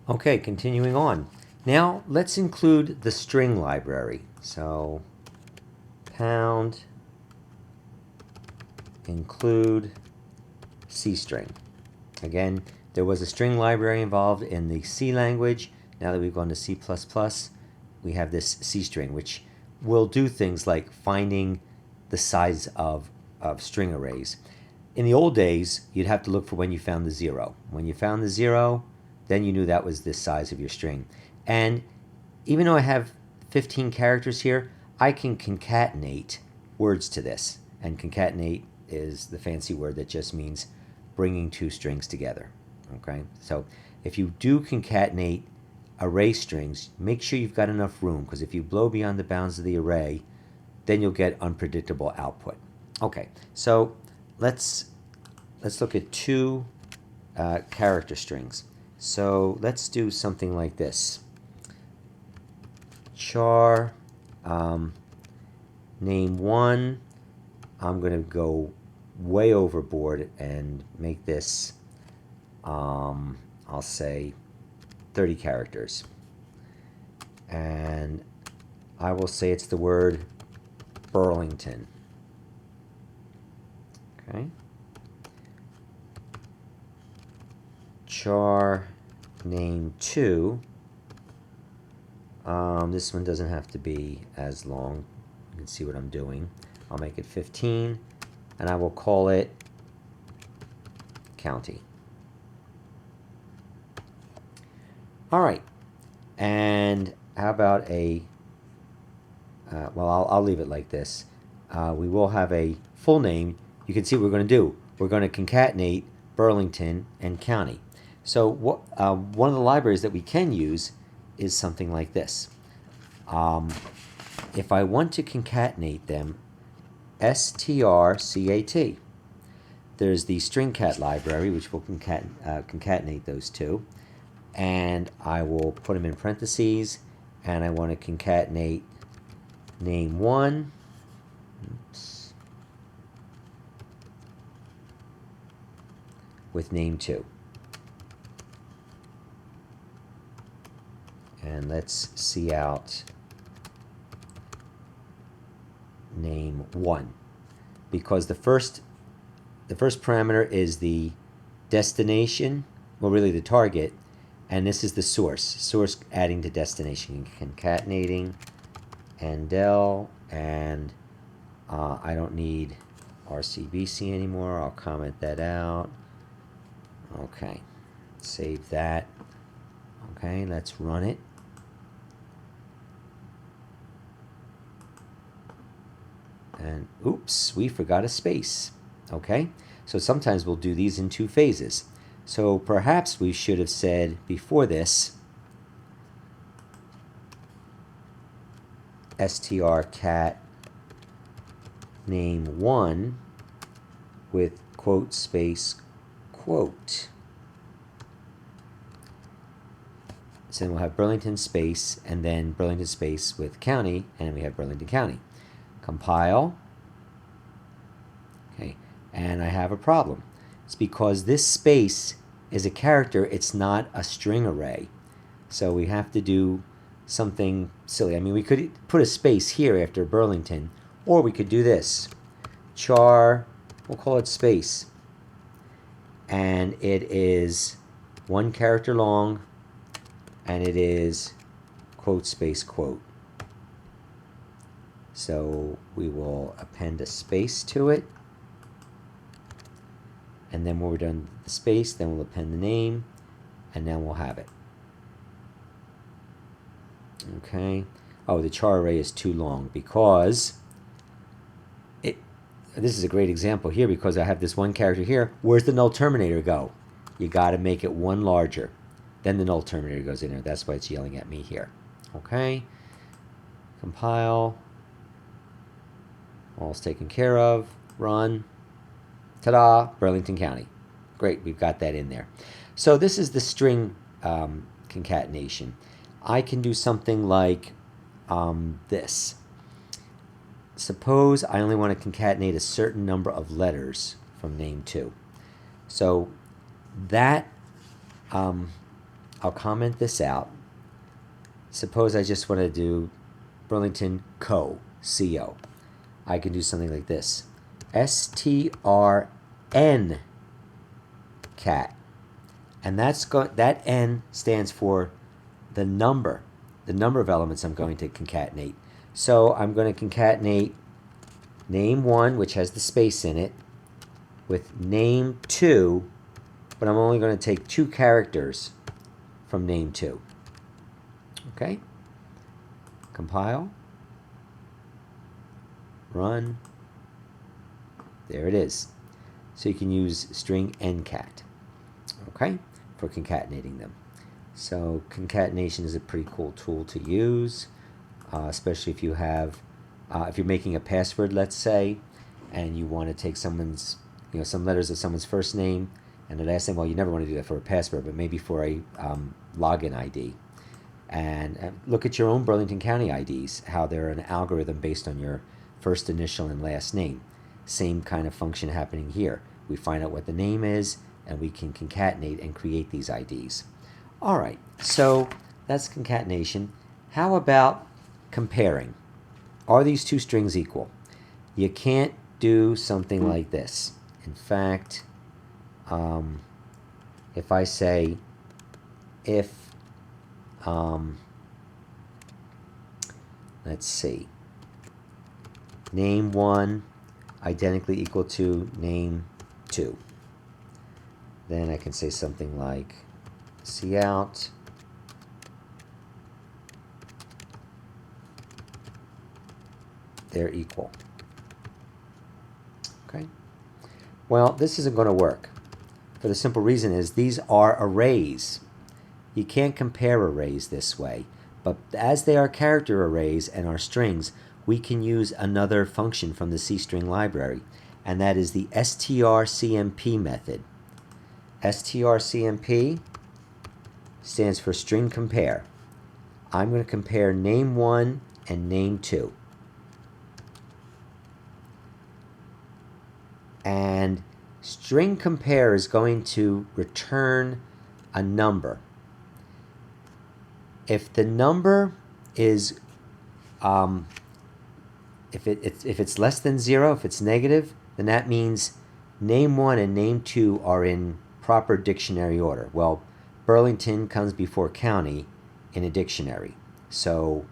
Okay, continuing on. Now let's include the string library. So pound include C string. Again, there was a string library involved in the C language. Now that we've gone to C++, we have this C string, which will do things like finding the size of string arrays. In the old days, you'd have to look for when you found the 0. When you found the 0, then you knew that was the size of your string. And even though I have 15 characters here, I can concatenate words to this. And concatenate is the fancy word that just means bringing two strings together. Okay, so if you do concatenate array strings, make sure you've got enough room, because if you blow beyond the bounds of the array, then you'll get unpredictable output. Okay, so let's look at two character strings. So let's do something like this. Char name 1. I'm going to go way overboard and make this, I'll say 30 characters. And I will say it's the word Burlington. Okay. Char name 2. This one doesn't have to be as long. You can see what I'm doing. I'll make it 15, and I will call it county. All right, and how about a, well, I'll leave it like this. We will have a full name. You can see what we're going to do. We're going to concatenate Burlington and county. So what, one of the libraries that we can use is something like this. If I want to concatenate them, strcat. There's the stringcat library, which will concatenate those two. And I will put them in parentheses, and I want to concatenate name 1. Oops, with name 2. And let's see out name 1, because the first parameter is the destination, well, really the target, and this is the source adding to destination, concatenating andel, and I don't need RCBC anymore. I'll comment that out. Okay, save that. Okay, let's run it. And oops, we forgot a space. Okay, so sometimes we'll do these in two phases. So perhaps we should have said before this strcat name 1 with quote space quote. So then we'll have Burlington space and then Burlington space with county, and we have Burlington County. Compile. Okay, and I have a problem. It's because this space is a character, it's not a string array. So we have to do something silly. I mean, we could put a space here after Burlington, or we could do this. Char, we'll call it space. And it is 1 character long, and it is quote space quote. So we will append a space to it. And then when we're done with the space, then we'll append the name, and then we'll have it. Okay. Oh, the char array is too long because this is a great example here, because I have this 1 character here. Where's the null terminator go? You got to make it 1 larger. Then the null terminator goes in there. That's why it's yelling at me here. Okay. Compile. All's taken care of. Run. Ta-da! Burlington County. Great, we've got that in there. So this is the string concatenation. I can do something like this. Suppose I only want to concatenate a certain number of letters from name 2. So that I'll comment this out. Suppose I just want to do Burlington Co. I can do something like this. STRN cat. And that N stands for the number of elements I'm going to concatenate. So I'm going to concatenate name1, which has the space in it, with name2, but I'm only going to take 2 characters from name2. Okay? Compile. Run. There it is. So you can use string ncat, okay, for concatenating them. So concatenation is a pretty cool tool to use, especially if you have, if you're making a password, let's say, and you want to take someone's, some letters of someone's first name and the last name. Well, you never want to do that for a password, but maybe for a login ID. And look at your own Burlington County IDs, how they're an algorithm based on your first initial and last name. Same kind of function happening here. We find out what the name is, and we can concatenate and create these IDs. All right, so that's concatenation. How about comparing? Are these 2 strings equal? You can't do something like this. In fact, if I say if, let's see, name1 identically equal to name2, then I can say something like cout they're equal. Okay. Well, this isn't going to work for the simple reason is these are arrays. You can't compare arrays this way, but as they are character arrays and are strings, we can use another function from the C string library, and that is the strcmp method. strcmp stands for string compare. I'm going to compare name1 and name2. And string compare is going to return a number. If the number is, if it's less than 0, if it's negative, then that means name1 and name2 are in proper dictionary order. Well, Burlington comes before county in a dictionary, so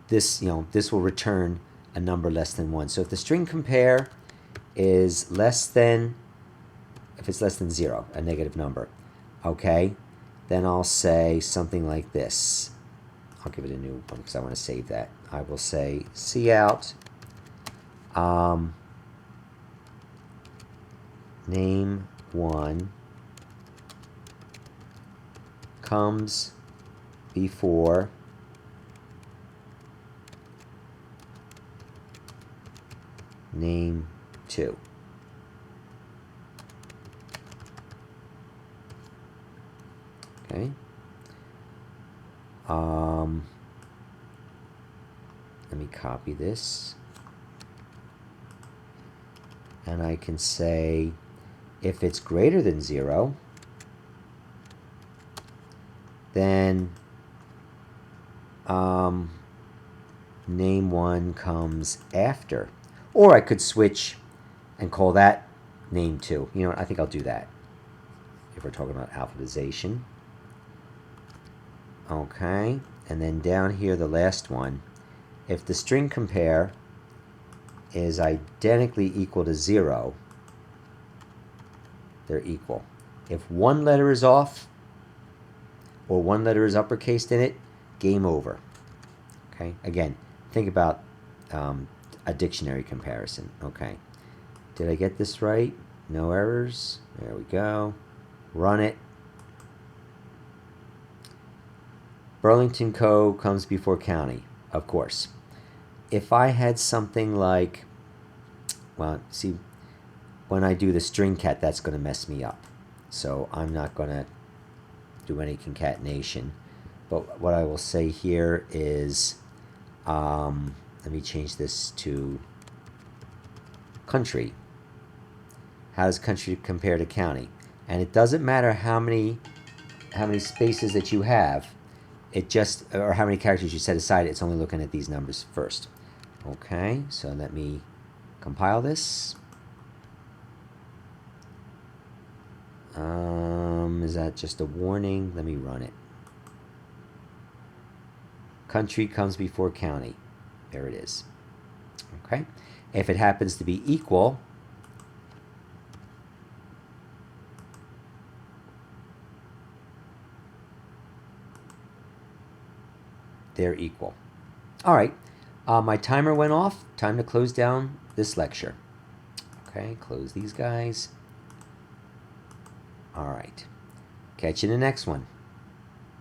this this will return a number less than 1. So if the string compare is less than, if it's less than 0, a negative number, okay, then I'll say something like this. I'll give it a new one because I want to save that. I will say cout name1 comes before name2. Okay. Let me copy this, and I can say if it's greater than 0, then name1 comes after. Or I could switch and call that name2. You know what? I think I'll do that if we're talking about alphabetization. Okay, and then down here, the last one, if the string compare is identically equal to 0, they're equal. If one letter is off or one letter is uppercased in it, game over. Okay, again, think about a dictionary comparison. Okay, did I get this right? No errors. There we go. Run it. Burlington Co. comes before county, of course. If I had something like, well, see, when I do the string cat, that's going to mess me up. So I'm not going to do any concatenation. But what I will say here is, let me change this to country. How does country compare to county? And it doesn't matter how many spaces that you have, it just, or how many characters you set aside, it's only looking at these numbers first. Okay, so let me compile this. Is that just a warning? Let me run it. Country comes before county. There it is. Okay, if it happens to be equal, they're equal. All right, my timer went off. Time to close down this lecture. Okay, close these guys. All right, catch you in the next one.